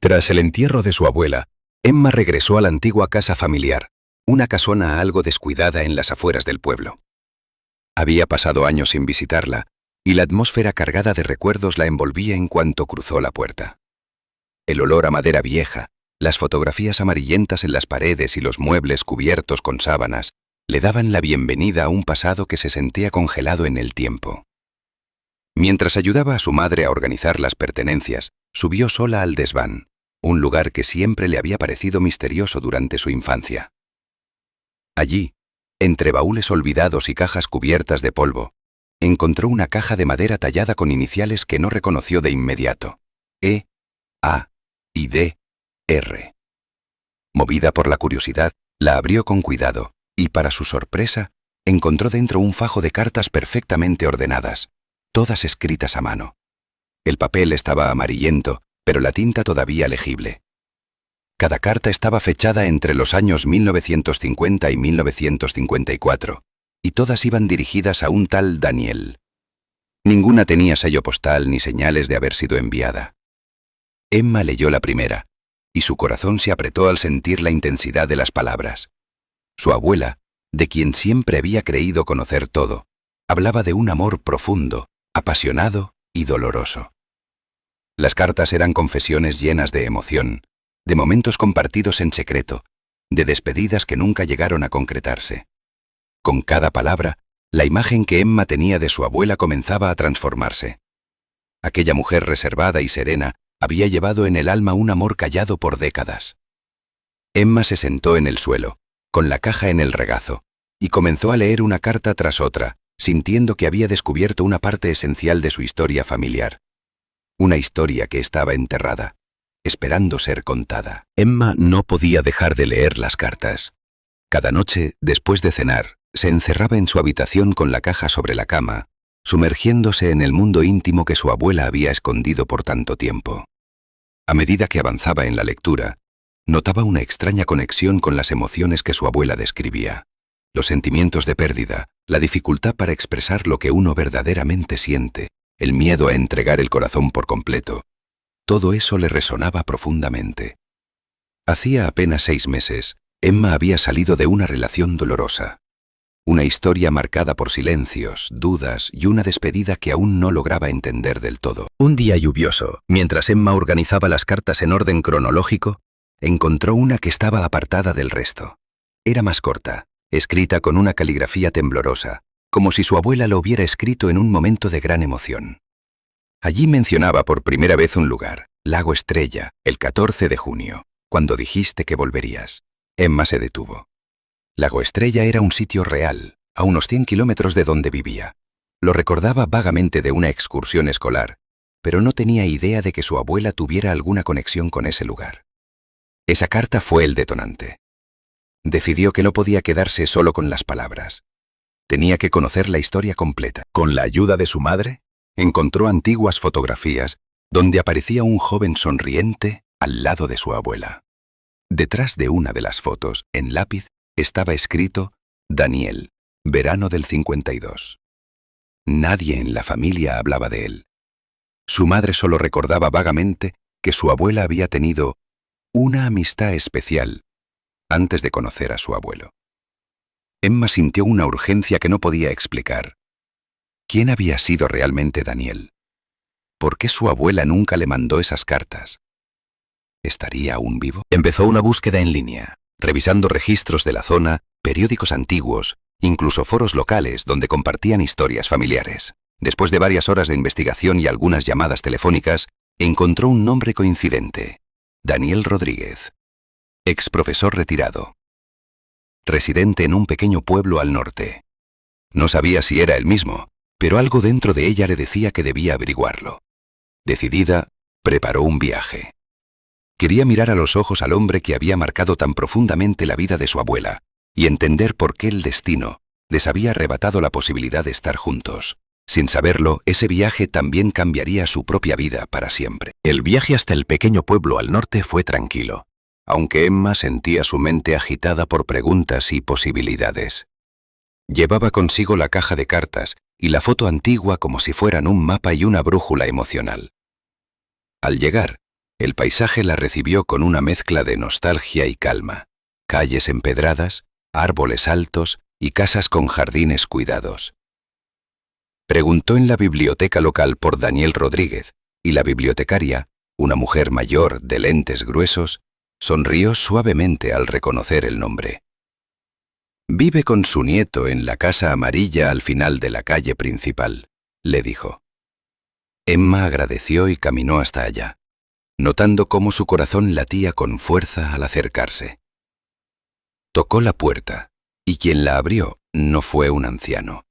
Tras el entierro de su abuela, Emma regresó a la antigua casa familiar, una casona algo descuidada en las afueras del pueblo. Había pasado años sin visitarla, y la atmósfera cargada de recuerdos la envolvía en cuanto cruzó la puerta. El olor a madera vieja, las fotografías amarillentas en las paredes y los muebles cubiertos con sábanas le daban la bienvenida a un pasado que se sentía congelado en el tiempo. Mientras ayudaba a su madre a organizar las pertenencias, subió sola al desván, un lugar que siempre le había parecido misterioso durante su infancia. Allí, entre baúles olvidados y cajas cubiertas de polvo, encontró una caja de madera tallada con iniciales que no reconoció de inmediato: E, A y D, R. Movida por la curiosidad, la abrió con cuidado y, para su sorpresa, encontró dentro un fajo de cartas perfectamente ordenadas, todas escritas a mano. El papel estaba amarillento, pero la tinta todavía legible. Cada carta estaba fechada entre los años 1950 y 1954, y todas iban dirigidas a un tal Daniel. Ninguna tenía sello postal ni señales de haber sido enviada. Emma leyó la primera, y su corazón se apretó al sentir la intensidad de las palabras. Su abuela, de quien siempre había creído conocer todo, hablaba de un amor profundo, apasionado y doloroso. Las cartas eran confesiones llenas de emoción, de momentos compartidos en secreto, de despedidas que nunca llegaron a concretarse. Con cada palabra, la imagen que Emma tenía de su abuela comenzaba a transformarse. Aquella mujer reservada y serena había llevado en el alma un amor callado por décadas. Emma se sentó en el suelo, con la caja en el regazo, y comenzó a leer una carta tras otra, sintiendo que había descubierto una parte esencial de su historia familiar. Una historia que estaba enterrada, esperando ser contada. Emma no podía dejar de leer las cartas. Cada noche, después de cenar, se encerraba en su habitación con la caja sobre la cama, sumergiéndose en el mundo íntimo que su abuela había escondido por tanto tiempo. A medida que avanzaba en la lectura, notaba una extraña conexión con las emociones que su abuela describía. Los sentimientos de pérdida, la dificultad para expresar lo que uno verdaderamente siente, el miedo a entregar el corazón por completo. Todo eso le resonaba profundamente. Hacía apenas 6 meses, Emma había salido de una relación dolorosa. Una historia marcada por silencios, dudas y una despedida que aún no lograba entender del todo. Un día lluvioso, mientras Emma organizaba las cartas en orden cronológico, encontró una que estaba apartada del resto. Era más corta, escrita con una caligrafía temblorosa, como si su abuela lo hubiera escrito en un momento de gran emoción. Allí mencionaba por primera vez un lugar, Lago Estrella, el 14 de junio, cuando dijiste que volverías. Emma se detuvo. Lago Estrella era un sitio real, a unos 100 kilómetros de donde vivía. Lo recordaba vagamente de una excursión escolar, pero no tenía idea de que su abuela tuviera alguna conexión con ese lugar. Esa carta fue el detonante. Decidió que no podía quedarse solo con las palabras. Tenía que conocer la historia completa. Con la ayuda de su madre, encontró antiguas fotografías donde aparecía un joven sonriente al lado de su abuela. Detrás de una de las fotos, en lápiz, estaba escrito Daniel, verano del 52. Nadie en la familia hablaba de él. Su madre solo recordaba vagamente que su abuela había tenido una amistad especial antes de conocer a su abuelo. Emma sintió una urgencia que no podía explicar. ¿Quién había sido realmente Daniel? ¿Por qué su abuela nunca le mandó esas cartas? ¿Estaría aún vivo? Empezó una búsqueda en línea, revisando registros de la zona, periódicos antiguos, incluso foros locales donde compartían historias familiares. Después de varias horas de investigación y algunas llamadas telefónicas, encontró un nombre coincidente: Daniel Rodríguez, ex profesor retirado, residente en un pequeño pueblo al norte. No sabía si era el mismo, pero algo dentro de ella le decía que debía averiguarlo. Decidida, preparó un viaje. Quería mirar a los ojos al hombre que había marcado tan profundamente la vida de su abuela, y entender por qué el destino les había arrebatado la posibilidad de estar juntos. Sin saberlo, ese viaje también cambiaría su propia vida para siempre. El viaje hasta el pequeño pueblo al norte fue tranquilo, aunque Emma sentía su mente agitada por preguntas y posibilidades. Llevaba consigo la caja de cartas y la foto antigua como si fueran un mapa y una brújula emocional. Al llegar, El paisaje la recibió con una mezcla de nostalgia y calma. Calles empedradas, árboles altos y casas con jardines cuidados. Preguntó en la biblioteca local por Daniel Rodríguez, y la bibliotecaria, una mujer mayor de lentes gruesos, sonrió suavemente al reconocer el nombre. «Vive con su nieto en la casa amarilla al final de la calle principal», le dijo. Emma agradeció y caminó hasta allá, notando cómo su corazón latía con fuerza al acercarse. Tocó la puerta, y quien la abrió no fue un anciano,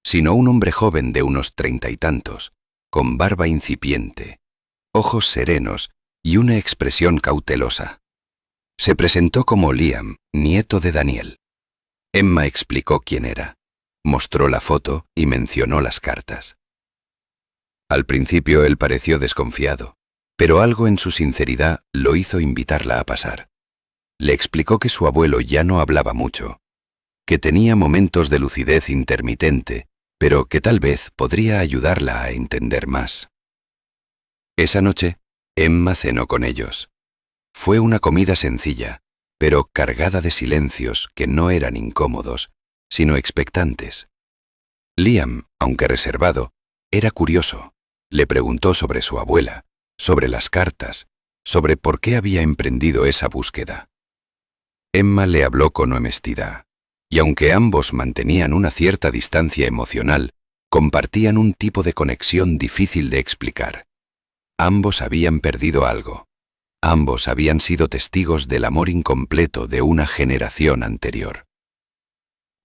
sino un hombre joven de unos 30 y tantos, con barba incipiente, ojos serenos y una expresión cautelosa. Se presentó como Liam, nieto de Daniel. Emma explicó quién era, mostró la foto y mencionó las cartas. Al principio él pareció desconfiado, pero algo en su sinceridad lo hizo invitarla a pasar. Le explicó que su abuelo ya no hablaba mucho, que tenía momentos de lucidez intermitente, pero que tal vez podría ayudarla a entender más. Esa noche, Emma cenó con ellos. Fue una comida sencilla, pero cargada de silencios que no eran incómodos, sino expectantes. Liam, aunque reservado, era curioso. Le preguntó sobre su abuela, sobre las cartas, sobre por qué había emprendido esa búsqueda. Emma le habló con honestidad, y aunque ambos mantenían una cierta distancia emocional, compartían un tipo de conexión difícil de explicar. Ambos habían perdido algo. Ambos habían sido testigos del amor incompleto de una generación anterior.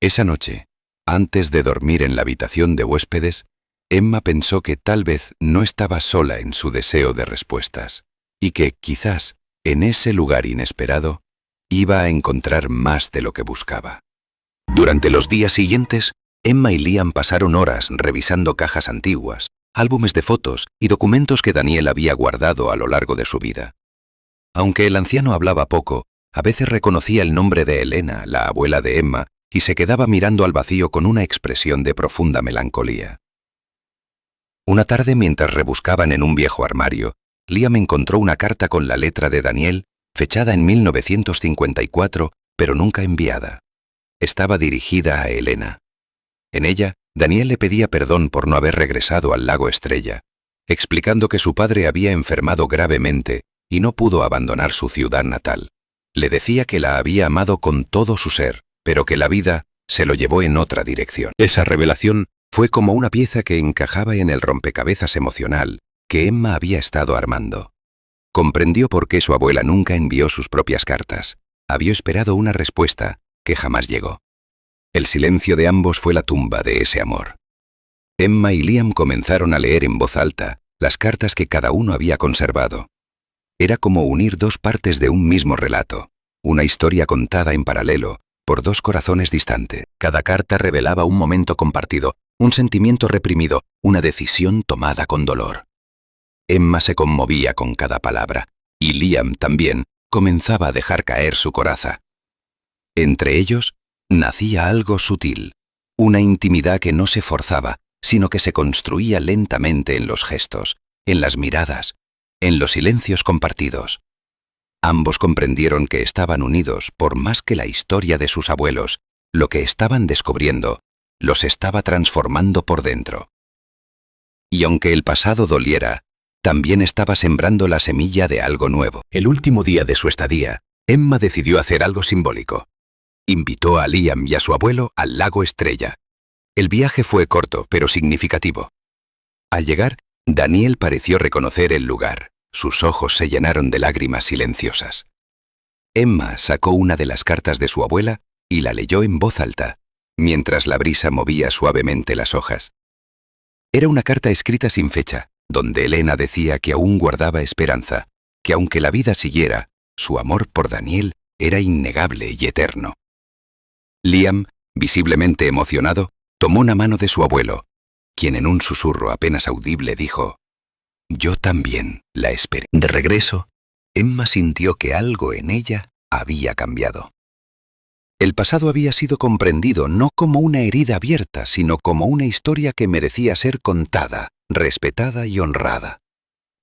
Esa noche, antes de dormir en la habitación de huéspedes, Emma pensó que tal vez no estaba sola en su deseo de respuestas, y que, quizás, en ese lugar inesperado, iba a encontrar más de lo que buscaba. Durante los días siguientes, Emma y Liam pasaron horas revisando cajas antiguas, álbumes de fotos y documentos que Daniel había guardado a lo largo de su vida. Aunque el anciano hablaba poco, a veces reconocía el nombre de Elena, la abuela de Emma, y se quedaba mirando al vacío con una expresión de profunda melancolía. Una tarde, mientras rebuscaban en un viejo armario, Liam encontró una carta con la letra de Daniel, fechada en 1954, pero nunca enviada. Estaba dirigida a Elena. En ella, Daniel le pedía perdón por no haber regresado al lago Estrella, explicando que su padre había enfermado gravemente y no pudo abandonar su ciudad natal. Le decía que la había amado con todo su ser, pero que la vida se lo llevó en otra dirección. Esa revelación fue como una pieza que encajaba en el rompecabezas emocional que Emma había estado armando. Comprendió por qué su abuela nunca envió sus propias cartas. Había esperado una respuesta que jamás llegó. El silencio de ambos fue la tumba de ese amor. Emma y Liam comenzaron a leer en voz alta las cartas que cada uno había conservado. Era como unir dos partes de un mismo relato, una historia contada en paralelo, por dos corazones distantes. Cada carta revelaba un momento compartido, un sentimiento reprimido, una decisión tomada con dolor. Emma se conmovía con cada palabra, y Liam también comenzaba a dejar caer su coraza. Entre ellos nacía algo sutil, una intimidad que no se forzaba, sino que se construía lentamente en los gestos, en las miradas, en los silencios compartidos. Ambos comprendieron que estaban unidos por más que la historia de sus abuelos. Lo que estaban descubriendo los estaba transformando por dentro. Y aunque el pasado doliera, también estaba sembrando la semilla de algo nuevo. El último día de su estadía, Emma decidió hacer algo simbólico. Invitó a Liam y a su abuelo al lago Estrella. El viaje fue corto, pero significativo. Al llegar, Daniel pareció reconocer el lugar. Sus ojos se llenaron de lágrimas silenciosas. Emma sacó una de las cartas de su abuela y la leyó en voz alta, mientras la brisa movía suavemente las hojas. Era una carta escrita sin fecha, donde Elena decía que aún guardaba esperanza, que aunque la vida siguiera, su amor por Daniel era innegable y eterno. Liam, visiblemente emocionado, tomó una mano de su abuelo, quien en un susurro apenas audible dijo: «Yo también la esperé». De regreso, Emma sintió que algo en ella había cambiado. El pasado había sido comprendido no como una herida abierta, sino como una historia que merecía ser contada, respetada y honrada.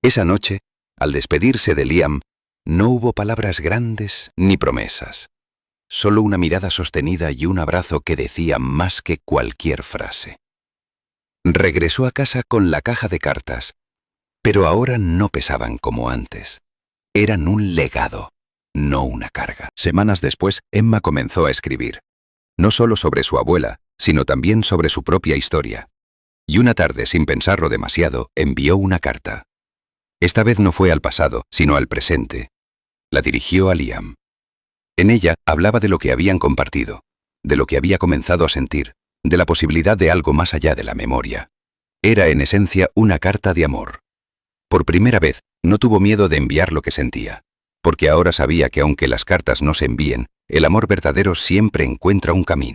Esa noche, Al despedirse de Liam, no hubo palabras grandes ni promesas. Solo una mirada sostenida y un abrazo que decía más que cualquier frase. Regresó a casa con la caja de cartas, pero ahora no pesaban como antes. Eran un legado, no una carga. Semanas después, Emma comenzó a escribir. No solo sobre su abuela, sino también sobre su propia historia. Y una tarde, sin pensarlo demasiado, envió una carta. Esta vez no fue al pasado, sino al presente. La dirigió a Liam. En ella hablaba de lo que habían compartido, de lo que había comenzado a sentir, de la posibilidad de algo más allá de la memoria. Era en esencia una carta de amor. Por primera vez, no tuvo miedo de enviar lo que sentía, porque ahora sabía que aunque las cartas no se envíen, el amor verdadero siempre encuentra un camino.